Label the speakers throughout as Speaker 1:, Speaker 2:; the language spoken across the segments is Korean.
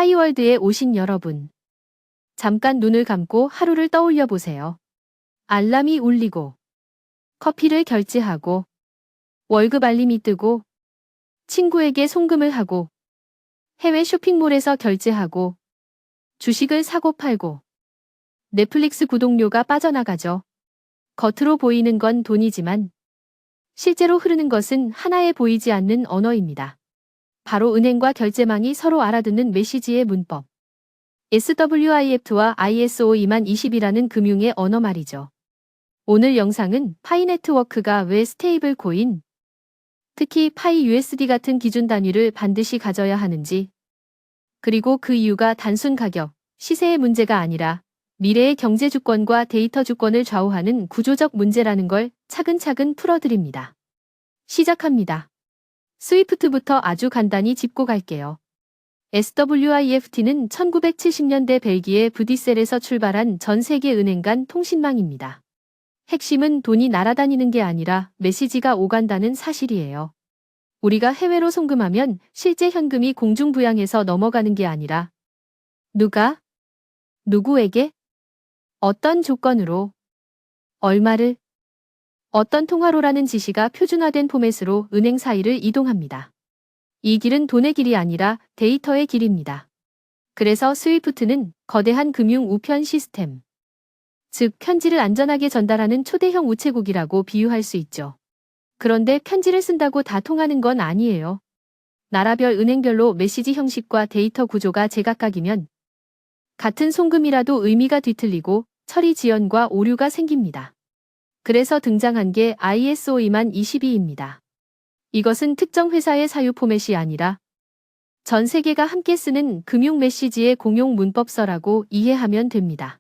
Speaker 1: 파이월드에 오신 여러분. 잠깐 눈을 감고 하루를 떠올려 보세요. 알람이 울리고, 커피를 결제하고, 월급 알림이 뜨고, 친구에게 송금을 하고, 해외 쇼핑몰에서 결제하고, 주식을 사고 팔고, 넷플릭스 구독료가 빠져나가죠. 겉으로 보이는 건 돈이지만, 실제로 흐르는 것은 하나에 보이지 않는 언어입니다. 바로 은행과 결제망이 서로 알아듣는 메시지의 문법. SWIFT와 ISO 20020이라는 금융의 언어 말이죠. 오늘 영상은 파이 네트워크가 왜 스테이블 코인, 특히 파이 USD 같은 기준 단위를 반드시 가져야 하는지, 그리고 그 이유가 단순 가격, 시세의 문제가 아니라 미래의 경제 주권과 데이터 주권을 좌우하는 구조적 문제라는 걸 차근차근 풀어드립니다. 시작합니다. 스위프트부터 아주 간단히 짚고 갈게요. SWIFT는 1970년대 벨기에 브뤼셀에서 출발한 전 세계 은행 간 통신망입니다. 핵심은 돈이 날아다니는 게 아니라 메시지가 오간다는 사실이에요. 우리가 해외로 송금하면 실제 현금이 공중부양해서 넘어가는 게 아니라 누가, 누구에게, 어떤 조건으로, 얼마를, 어떤 통화로라는 지시가 표준화된 포맷으로 은행 사이를 이동합니다. 이 길은 돈의 길이 아니라 데이터의 길입니다. 그래서 스위프트는 거대한 금융 우편 시스템, 즉 편지를 안전하게 전달하는 초대형 우체국이라고 비유할 수 있죠. 그런데 편지를 쓴다고 다 통하는 건 아니에요. 나라별 은행별로 메시지 형식과 데이터 구조가 제각각이면 같은 송금이라도 의미가 뒤틀리고 처리 지연과 오류가 생깁니다. 그래서 등장한 게 ISO 20022입니다. 이것은 특정 회사의 사유 포맷이 아니라 전 세계가 함께 쓰는 금융 메시지의 공용 문법서라고 이해하면 됩니다.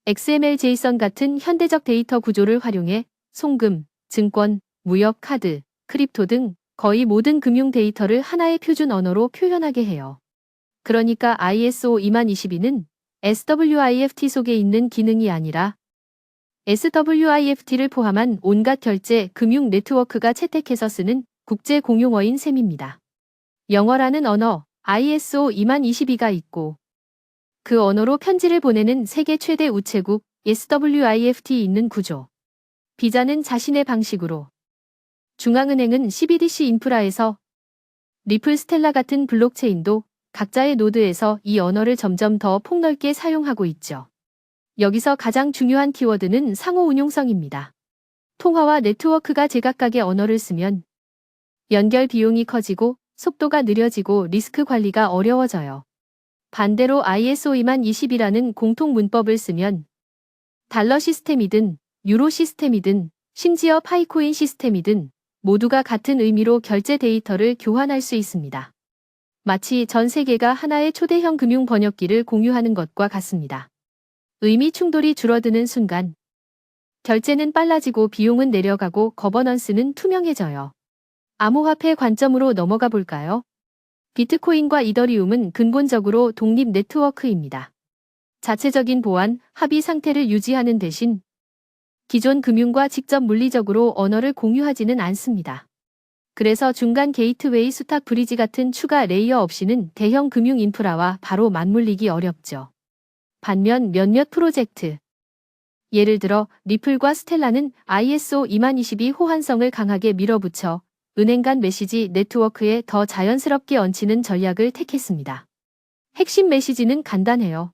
Speaker 1: XML, JSON 같은 현대적 데이터 구조를 활용해 송금, 증권, 무역, 카드, 크립토 등 거의 모든 금융 데이터를 하나의 표준 언어로 표현하게 해요. 그러니까 ISO 20022는 SWIFT 속에 있는 기능이 아니라 SWIFT를 포함한 온갖 결제, 금융 네트워크가 채택해서 쓰는 국제 공용어인 셈입니다. 영어라는 언어, ISO 20022가 있고 그 언어로 편지를 보내는 세계 최대 우체국 SWIFT 있는 구조. 비자는 자신의 방식으로, 중앙은행은 CBDC 인프라에서, 리플 스텔라 같은 블록체인도 각자의 노드에서 이 언어를 점점 더 폭넓게 사용하고 있죠. 여기서 가장 중요한 키워드는 상호 운용성입니다. 통화와 네트워크가 제각각의 언어를 쓰면 연결 비용이 커지고 속도가 느려지고 리스크 관리가 어려워져요. 반대로 ISO 20020이라는 공통 문법을 쓰면 달러 시스템이든 유로 시스템이든 심지어 파이코인 시스템이든 모두가 같은 의미로 결제 데이터를 교환할 수 있습니다. 마치 전 세계가 하나의 초대형 금융 번역기를 공유하는 것과 같습니다. 의미 충돌이 줄어드는 순간 결제는 빨라지고 비용은 내려가고 거버넌스는 투명해져요. 암호화폐 관점으로 넘어가 볼까요? 비트코인과 이더리움은 근본적으로 독립 네트워크입니다. 자체적인 보안, 합의 상태를 유지하는 대신 기존 금융과 직접 물리적으로 언어를 공유하지는 않습니다. 그래서 중간 게이트웨이, 수탁 브리지 같은 추가 레이어 없이는 대형 금융 인프라와 바로 맞물리기 어렵죠. 반면 몇몇 프로젝트, 예를 들어 리플과 스텔라는 ISO 20022 호환성을 강하게 밀어붙여 은행 간 메시지 네트워크에 더 자연스럽게 얹히는 전략을 택했습니다. 핵심 메시지는 간단해요.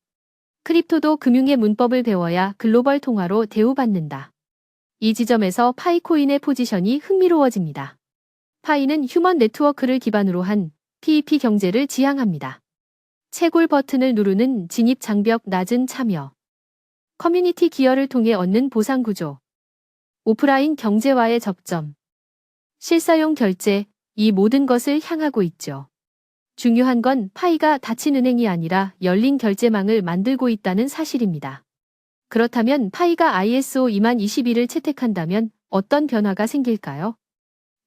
Speaker 1: 크립토도 금융의 문법을 배워야 글로벌 통화로 대우받는다. 이 지점에서 파이코인의 포지션이 흥미로워집니다. 파이는 휴먼 네트워크를 기반으로 한 PEP 경제를 지향합니다. 채굴 버튼을 누르는 진입 장벽 낮은 참여, 커뮤니티 기여를 통해 얻는 보상 구조, 오프라인 경제와의 접점, 실사용 결제, 이 모든 것을 향하고 있죠. 중요한 건 파이가 닫힌 은행이 아니라 열린 결제망을 만들고 있다는 사실입니다. 그렇다면 파이가 ISO 20022를 채택한다면 어떤 변화가 생길까요?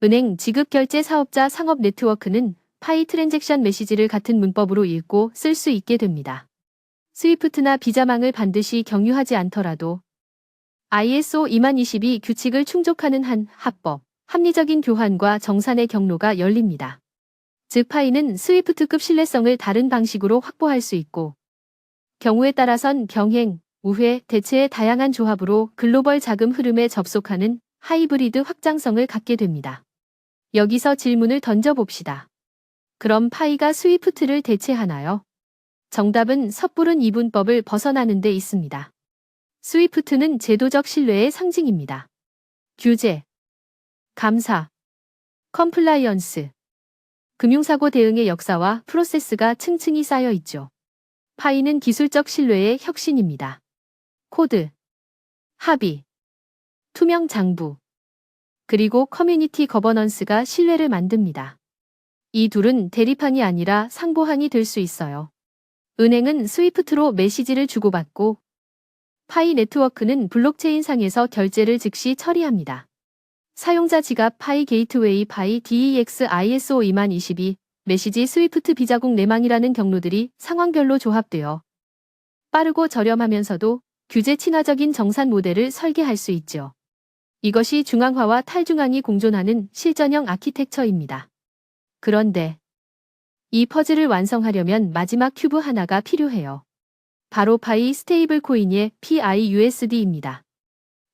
Speaker 1: 은행, 지급결제 사업자 상업 네트워크는 파이 트랜잭션 메시지를 같은 문법으로 읽고 쓸 수 있게 됩니다. 스위프트나 비자망을 반드시 경유하지 않더라도 ISO 20022 규칙을 충족하는 한 합법, 합리적인 교환과 정산의 경로가 열립니다. 즉 파이는 스위프트급 신뢰성을 다른 방식으로 확보할 수 있고 경우에 따라선 병행, 우회, 대체의 다양한 조합으로 글로벌 자금 흐름에 접속하는 하이브리드 확장성을 갖게 됩니다. 여기서 질문을 던져봅시다. 그럼 파이가 스위프트를 대체하나요? 정답은 섣부른 이분법을 벗어나는 데 있습니다. 스위프트는 제도적 신뢰의 상징입니다. 규제, 감사, 컴플라이언스, 금융사고 대응의 역사와 프로세스가 층층이 쌓여 있죠. 파이는 기술적 신뢰의 혁신입니다. 코드, 합의, 투명 장부, 그리고 커뮤니티 거버넌스가 신뢰를 만듭니다. 이 둘은 대립항이 아니라 상보항이 될 수 있어요. 은행은 스위프트로 메시지를 주고받고 파이 네트워크는 블록체인상에서 결제를 즉시 처리합니다. 사용자 지갑 파이 게이트웨이 파이 DEX ISO 2022 메시지 스위프트 비자국 내망이라는 경로들이 상황별로 조합되어 빠르고 저렴하면서도 규제 친화적인 정산 모델을 설계할 수 있죠. 이것이 중앙화와 탈중앙이 공존하는 실전형 아키텍처입니다. 그런데 이 퍼즐을 완성하려면 마지막 큐브 하나가 필요해요. 바로 파이 스테이블 코인의 PIUSD입니다.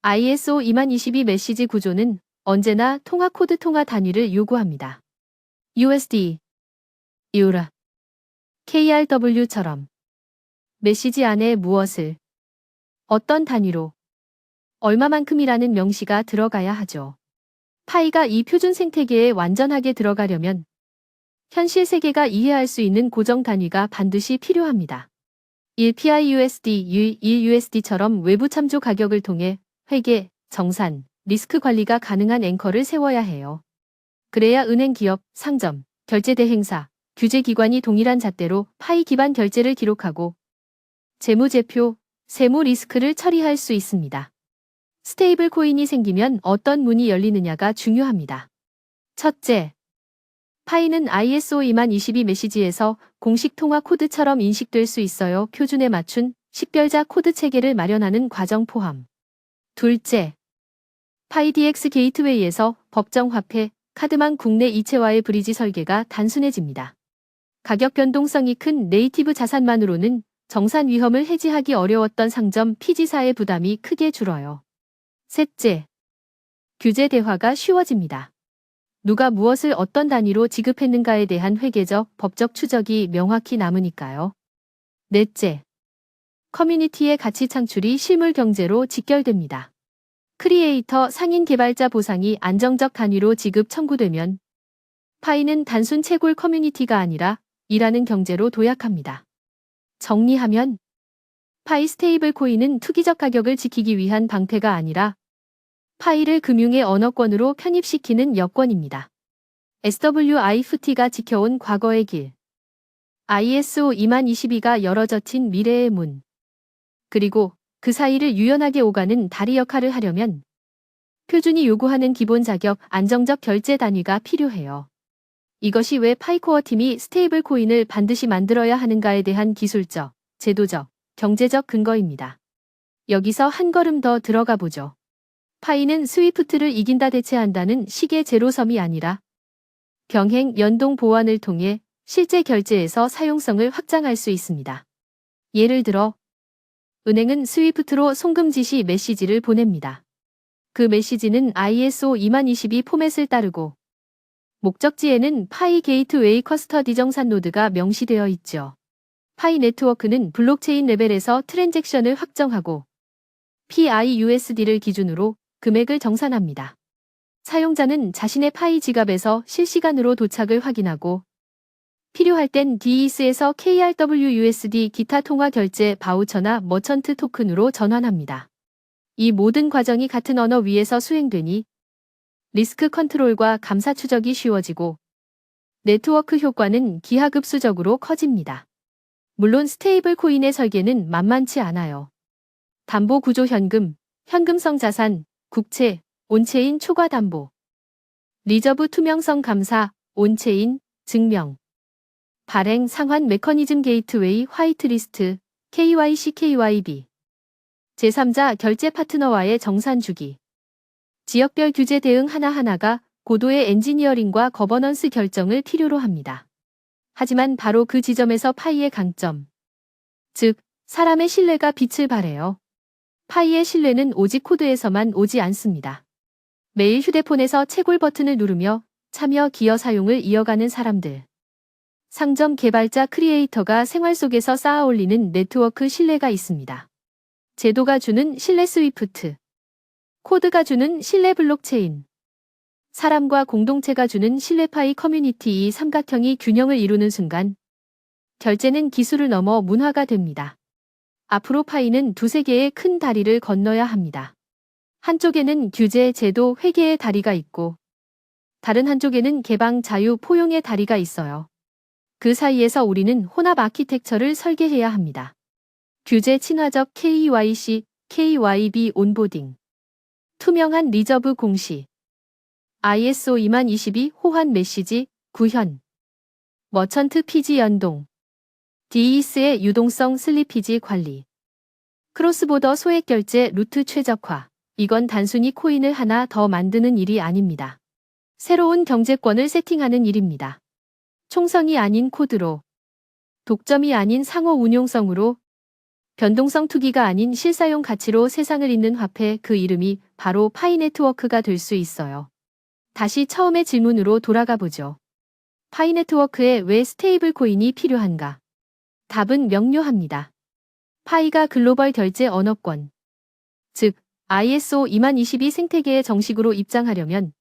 Speaker 1: ISO 2022 메시지 구조는 언제나 통화 코드 통화 단위를 요구합니다. USD, EUR, KRW처럼 메시지 안에 무엇을, 어떤 단위로, 얼마만큼이라는 명시가 들어가야 하죠. 파이가 이 표준 생태계에 완전하게 들어가려면 현실 세계가 이해할 수 있는 고정 단위가 반드시 필요합니다. 1PIUSD, 1USD처럼 외부 참조 가격을 통해 회계, 정산, 리스크 관리가 가능한 앵커를 세워야 해요. 그래야 은행 기업, 상점, 결제 대행사, 규제기관이 동일한 잣대로 파이 기반 결제를 기록하고 재무제표, 세무 리스크를 처리할 수 있습니다. 스테이블 코인이 생기면 어떤 문이 열리느냐가 중요합니다. 첫째, 파이는 ISO 2022 메시지에서 공식 통화 코드처럼 인식될 수 있어요. 표준에 맞춘 식별자 코드 체계를 마련하는 과정 포함. 둘째, 파이DX 게이트웨이에서 법정 화폐, 카드망 국내 이체와의 브리지 설계가 단순해집니다. 가격 변동성이 큰 네이티브 자산만으로는 정산 위험을 해지하기 어려웠던 상점 피지사의 부담이 크게 줄어요. 셋째, 규제 대화가 쉬워집니다. 누가 무엇을 어떤 단위로 지급했는가에 대한 회계적, 법적 추적이 명확히 남으니까요. 넷째, 커뮤니티의 가치 창출이 실물 경제로 직결됩니다. 크리에이터 상인 개발자 보상이 안정적 단위로 지급 청구되면 파이는 단순 채굴 커뮤니티가 아니라 일하는 경제로 도약합니다. 정리하면 파이 스테이블 코인은 투기적 가격을 지키기 위한 방패가 아니라 파이를 금융의 언어권으로 편입시키는 여권입니다. SWIFT가 지켜온 과거의 길. ISO 2022가 열어젖힌 미래의 문. 그리고 그 사이를 유연하게 오가는 다리 역할을 하려면 표준이 요구하는 기본 자격, 안정적 결제 단위가 필요해요. 이것이 왜 파이코어 팀이 스테이블 코인을 반드시 만들어야 하는가에 대한 기술적, 제도적, 경제적 근거입니다. 여기서 한 걸음 더 들어가 보죠. 파이는 스위프트를 이긴다 대체한다는 식의 제로섬이 아니라 병행 연동 보완을 통해 실제 결제에서 사용성을 확장할 수 있습니다. 예를 들어 은행은 스위프트로 송금 지시 메시지를 보냅니다. 그 메시지는 ISO 2022 포맷을 따르고 목적지에는 파이 게이트웨이 커스터디 정산 노드가 명시되어 있죠. 파이 네트워크는 블록체인 레벨에서 트랜잭션을 확정하고 PIUSD를 기준으로 금액을 정산합니다. 사용자는 자신의 파이 지갑에서 실시간으로 도착을 확인하고 필요할 땐 DES에서 KRWUSD 기타 통화 결제 바우처나 머천트 토큰으로 전환합니다. 이 모든 과정이 같은 언어 위에서 수행되니 리스크 컨트롤과 감사 추적이 쉬워지고 네트워크 효과는 기하급수적으로 커집니다. 물론 스테이블 코인의 설계는 만만치 않아요. 담보 구조 현금성 자산, 국채, 온체인 초과 담보, 리저브 투명성 감사, 온체인, 증명, 발행 상환 메커니즘 게이트웨이 화이트리스트, KYC KYB, 제3자 결제 파트너와의 정산 주기, 지역별 규제 대응 하나하나가 고도의 엔지니어링과 거버넌스 결정을 필요로 합니다. 하지만 바로 그 지점에서 파이의 강점, 즉 사람의 신뢰가 빛을 발해요. 파이의 신뢰는 오직 코드에서만 오지 않습니다. 매일 휴대폰에서 채굴 버튼을 누르며 참여 기여 사용을 이어가는 사람들. 상점 개발자 크리에이터가 생활 속에서 쌓아올리는 네트워크 신뢰가 있습니다. 제도가 주는 신뢰 스위프트, 코드가 주는 신뢰 블록체인, 사람과 공동체가 주는 신뢰 파이 커뮤니티 이 삼각형이 균형을 이루는 순간 결제는 기술을 넘어 문화가 됩니다. 앞으로 파이는 두세 개의 큰 다리를 건너야 합니다. 한쪽에는 규제, 제도, 회계의 다리가 있고 다른 한쪽에는 개방, 자유, 포용의 다리가 있어요. 그 사이에서 우리는 혼합 아키텍처를 설계해야 합니다. 규제 친화적 KYC, KYB 온보딩, 투명한 리저브 공시, ISO 2022 호환 메시지, 구현, 머천트 피지 연동, DES의 유동성 슬리피지 관리, 크로스보더 소액 결제 루트 최적화. 이건 단순히 코인을 하나 더 만드는 일이 아닙니다. 새로운 경제권을 세팅하는 일입니다. 총성이 아닌 코드로, 독점이 아닌 상호 운용성으로, 변동성 투기가 아닌 실사용 가치로 세상을 잇는 화폐, 그 이름이 바로 파이 네트워크가 될 수 있어요. 다시 처음의 질문으로 돌아가 보죠. 파이 네트워크에 왜 스테이블 코인이 필요한가? 답은 명료합니다. 파이가 글로벌 결제 언어권, 즉 ISO 2022 생태계에 정식으로 입장하려면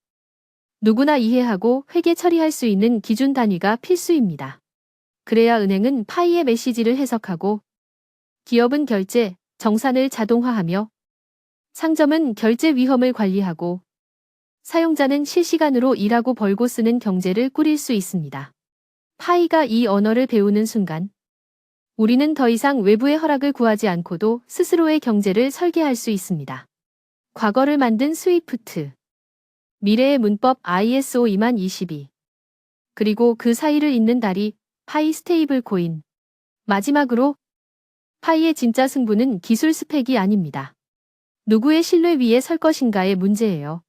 Speaker 1: 누구나 이해하고 회계 처리할 수 있는 기준 단위가 필수입니다. 그래야 은행은 파이의 메시지를 해석하고 기업은 결제, 정산을 자동화하며 상점은 결제 위험을 관리하고 사용자는 실시간으로 일하고 벌고 쓰는 경제를 꾸릴 수 있습니다. 파이가 이 언어를 배우는 순간 우리는 더 이상 외부의 허락을 구하지 않고도 스스로의 경제를 설계할 수 있습니다. 과거를 만든 스위프트, 미래의 문법 ISO 2022, 그리고 그 사이를 잇는 다리 파이 스테이블 코인. 마지막으로 파이의 진짜 승부는 기술 스펙이 아닙니다. 누구의 신뢰 위에 설 것인가의 문제예요.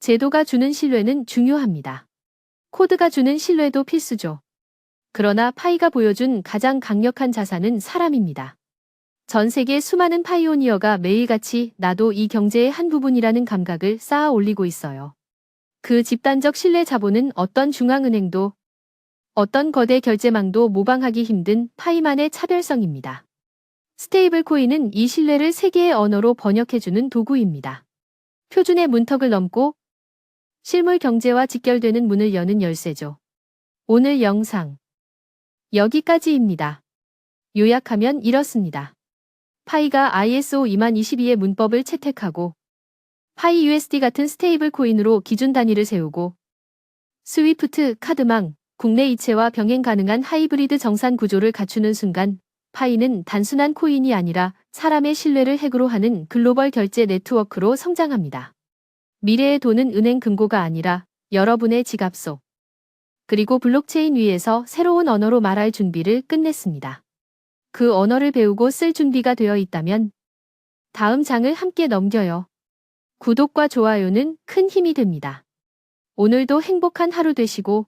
Speaker 1: 제도가 주는 신뢰는 중요합니다. 코드가 주는 신뢰도 필수죠. 그러나 파이가 보여준 가장 강력한 자산은 사람입니다. 전 세계 수많은 파이오니어가 매일같이 나도 이 경제의 한 부분이라는 감각을 쌓아 올리고 있어요. 그 집단적 신뢰 자본은 어떤 중앙은행도 어떤 거대 결제망도 모방하기 힘든 파이만의 차별성입니다. 스테이블 코인은 이 신뢰를 세계의 언어로 번역해주는 도구입니다. 표준의 문턱을 넘고 실물 경제와 직결되는 문을 여는 열쇠죠. 오늘 영상 여기까지입니다. 요약하면 이렇습니다. 파이가 ISO 2022의 문법을 채택하고 파이 USD 같은 스테이블 코인으로 기준 단위를 세우고 스위프트, 카드망, 국내 이체와 병행 가능한 하이브리드 정산 구조를 갖추는 순간 파이는 단순한 코인이 아니라 사람의 신뢰를 핵으로 하는 글로벌 결제 네트워크로 성장합니다. 미래의 돈은 은행 금고가 아니라 여러분의 지갑 속, 그리고 블록체인 위에서 새로운 언어로 말할 준비를 끝냈습니다. 그 언어를 배우고 쓸 준비가 되어 있다면 다음 장을 함께 넘겨요. 구독과 좋아요는 큰 힘이 됩니다. 오늘도 행복한 하루 되시고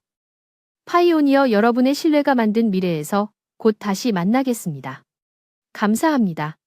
Speaker 1: 파이오니어 여러분의 신뢰가 만든 미래에서 곧 다시 만나겠습니다. 감사합니다.